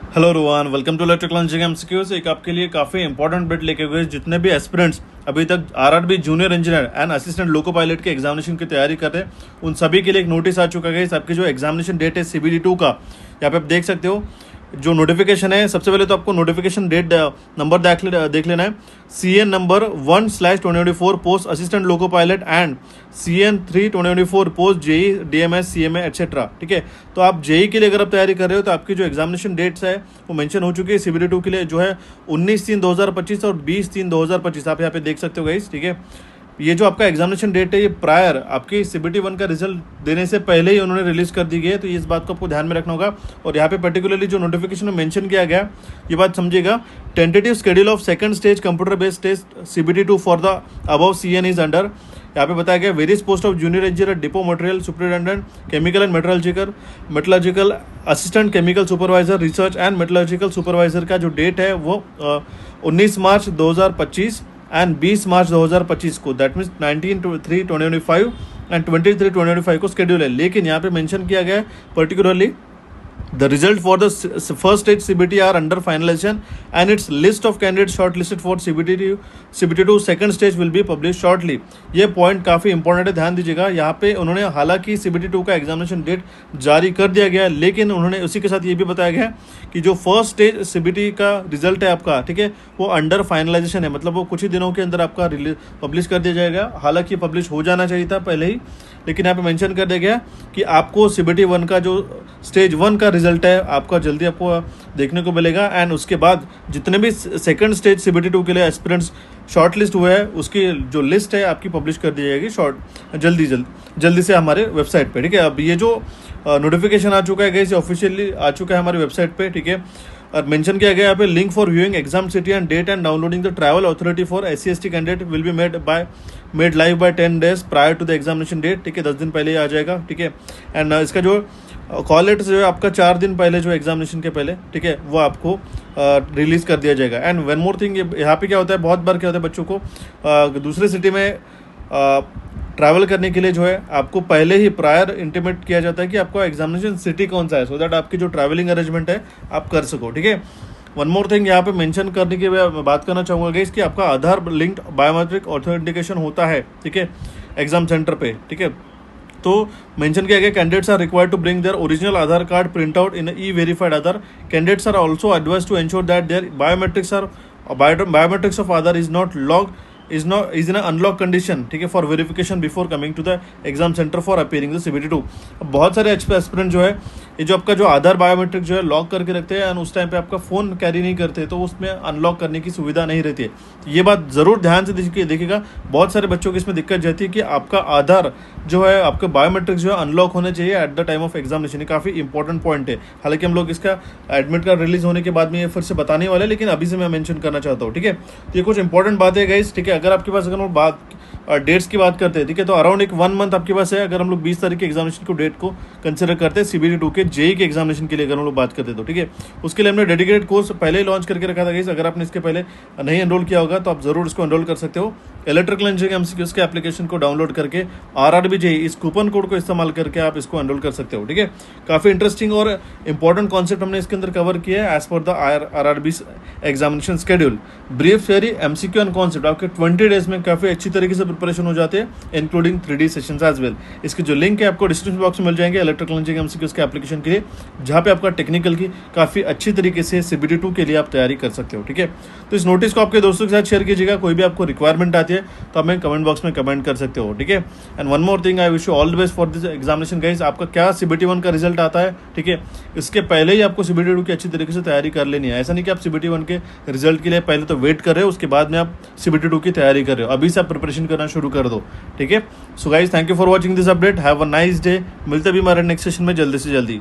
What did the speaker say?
Hello Rohan, welcome to electrical engineering MCQs. एक आपके लिए काफ़ी इंपॉर्टेंट बिट लेके हुए जितने भी एस्पिरेंट्स अभी तक RRB junior engineer and assistant loco pilot के एग्जामिनेशन की तैयारी कर रहे हैं, उन सभी के लिए एक नोटिस आ चुका है। आपकी जो एग्जामिनेशन डेट है CBD 2 का, यहाँ पे आप देख सकते हो जो नोटिफिकेशन है। सबसे पहले तो आपको नोटिफिकेशन डेट नंबर देख लेना है। CN number 1/2024 post assistant loco pilot and CN 3/2024 post JE DMS CMA etcetera. ठीक है, तो आप JE के लिए अगर आप तैयारी कर रहे हो तो आपकी जो एग्जामिनेशन डेट्स है वो मेंशन हो चुकी है। CBD 2 के लिए जो है 19/3/2025 और 20/3/2025 आप यहाँ पे देख सकते हो गाइस। ठीक है, ये जो आपका एग्जामिनेशन डेट है ये प्रायर आपकी CBT 1 का रिजल्ट देने से पहले ही उन्होंने रिलीज कर दी गई है, तो इस बात को आपको ध्यान में रखना होगा। और यहाँ पे पर्टिकुलरली जो नोटिफिकेशन में मेंशन किया गया ये बात समझिएगा। Tentative schedule of second stage computer based test CBT 2 for the above CN is under. यहाँ पे बताया गया various post of junior engineer depot material superintendent chemical and metallurgical assistant chemical supervisor research and metallurgical supervisor का जो date है वो 19 मार्च 2025 and 20 मार्च 2025 को, that means 19/3/2025 and 23/3/2025 को शेड्यूल है। लेकिन यहाँ पे मेंशन किया गया है particularly The result for the first stage CBT are under finalization and its list of candidates shortlisted for CBT 2 second stage will be published shortly। ये पॉइंट काफ़ी इंपॉर्टेंट है, ध्यान दीजिएगा। यहाँ पे उन्होंने हालांकि CBT 2 का एग्जामिनेशन डेट जारी कर दिया गया है, लेकिन उन्होंने उसी के साथ ये भी बताया गया कि जो फर्स्ट स्टेज CBT का रिजल्ट है आपका, ठीक है, वो अंडर फाइनलाइजेशन है, मतलब वो कुछ ही दिनों के अंदर आपका पब्लिश कर दिया जाएगा। हालांकि पब्लिश हो जाना चाहिए था पहले ही, लेकिन यहाँ पे मेंशन कर दिया गया कि आपको CBT 1 का जो स्टेज 1 का रिजल्ट है आपका जल्दी आपको देखने को मिलेगा। एंड उसके बाद जितने भी सेकंड स्टेज CBT 2 के लिए एस्पिरेंट्स शॉर्ट लिस्ट हुए हैं उसकी जो लिस्ट है आपकी पब्लिश कर दी जाएगी जल्दी से हमारे वेबसाइट पे। ठीक है, अब ये जो नोटिफिकेशन आ चुका है गाइस, ऑफिशियली आ चुका है हमारी वेबसाइट पे। ठीक है, और मेंशन किया गया यहाँ पे link for viewing exam city and date and downloading the travel authority for SC/ST candidate will be made live by 10 days prior to the examination date. ठीक है, 10 दिन पहले ही आ जाएगा। ठीक है, एंड इसका जो कॉल लेटर जो है आपका 4 दिन पहले जो एग्जामिनेशन के पहले, ठीक है, वो आपको रिलीज कर दिया जाएगा। एंड वन मोर थिंग, यहाँ पे क्या होता है, बहुत बार क्या होता है बच्चों को दूसरे सिटी में ट्रैवल करने के लिए जो है आपको पहले ही प्रायर इंटीमेट किया जाता है कि आपका एग्जामिनेशन सिटी कौन सा है, सो दैट आपकी जो ट्रैवलिंग अरेंजमेंट है आप कर सको। ठीक है, वन मोर थिंग यहाँ पे मेंशन करने की मैं बात करना चाहूँगा गाइस कि आपका आधार लिंक्ड बायोमेट्रिक ऑथेंटिकेशन होता है, ठीक है, एग्जाम सेंटर पे। ठीक है, तो मेंशन किया गया candidates are required to bring their original Aadhaar card print out in e verified Aadhaar. Candidates are also advise to ensure that their biometrics of Aadhaar is not log is in an unlock condition, ठीक है, for verification before coming to the exam centre for appearing the CBT 2। अब बहुत सारे aspirant जो है ये जो आपका जो आधार बायोमेट्रिक जो है लॉक करके रखते हैं एंड उस टाइम पे आपका फ़ोन कैरी नहीं करते, तो उसमें अनलॉक करने की सुविधा नहीं रहती है। तो ये बात ज़रूर ध्यान से देखिएगा। बहुत सारे बच्चों की इसमें दिक्कत रहती है कि आपका आधार जो है आपका बायोमेट्रिक जो है अनलॉक होने चाहिए at the time of examination. ये काफ़ी इंपॉर्टेंट पॉइंट है। हालांकि हम लोग इसका एडमिट कार्ड रिलीज होने के बाद में ये फिर से बताने वाले, लेकिन अभी से मैं मेंशन करना चाहता हूँ। ठीक है, तो ये कुछ इंपॉर्टेंट बात है गाइस। ठीक है, अगर आपके पास अगर बात डेट्स की बात करते हैं, ठीक है, तो अराउंड एक 1 मंथ आपके पास है। अगर हम लोग 20 तारीख के एग्जामिनेशन को डेट को कंसिडर करते हैं CBT 2 के JE के एग्जामिनेशन के लिए अगर हम लोग बात करते हैं तो, ठीक है, उसके लिए हमने डेडिकेटेड कोर्स पहले ही लॉन्च करके रखा था गाइस। अगर आपने इसके पहले नहीं एनरोल किया होगा तो आप जरूर इसको एनरोल कर सकते हो। इलेक्ट्रिकल इंजीनियरिंग MCQs के एप्लीकेशन को डाउनलोड करके RRB JE इस कूपन कोड को इस्तेमाल करके आप इसको एनरोल कर सकते हो। ठीक है, काफ़ी इंटरेस्टिंग और इंपॉर्टेंट कॉन्सेप्ट हमने इसके अंदर कवर किया है as per the RRB examination schedule. Brief theory MCQ and concept आपके 20 डेज में काफ़ी अच्छी तरीके से प्रिपरेशन हो जाते हैं, including 3D sessions as well. इसके जो लिंक है आपको डिस्क्रिप्शन बॉक्स में मिल जाएंगे इलेक्ट्रिकल इंजीनियरिंग MCQs के एप्लीकेशन के लिए, जहाँ पे आपका टेक्निकल की काफ़ी अच्छी तरीके से CBT 2 के लिए आप तैयारी कर सकते हो। ठीक है, तो इस नोटिस को आपके दोस्तों के साथ शेयर कीजिएगा। कोई भी आपको रिक्वायरमेंट आती है तो हमें कमेंट बॉक्स में कमेंट कर सकते हो। ठीक है, and one more thing, I wish you all the best for this examination guys. आपका क्या CBT 1 का रिजल्ट आता है, ठीक है, इसके पहले ही आपको CBT 2 की अच्छी तरीके से तैयारी कर लेनी है। ऐसा नहीं कि आप CBT 1 के रिजल्ट के लिए पहले तो वेट कर रहे हो, उसके बाद में आप CBT 2 की तैयारी कर रहे हो। अभी से आप प्रिपरेशन करना शुरू कर दो। ठीक है, so guys, thank you for watching this update. Have a nice day. मिलते भी हमारे नेक्स्ट सेशन में जल्दी से जल्दी।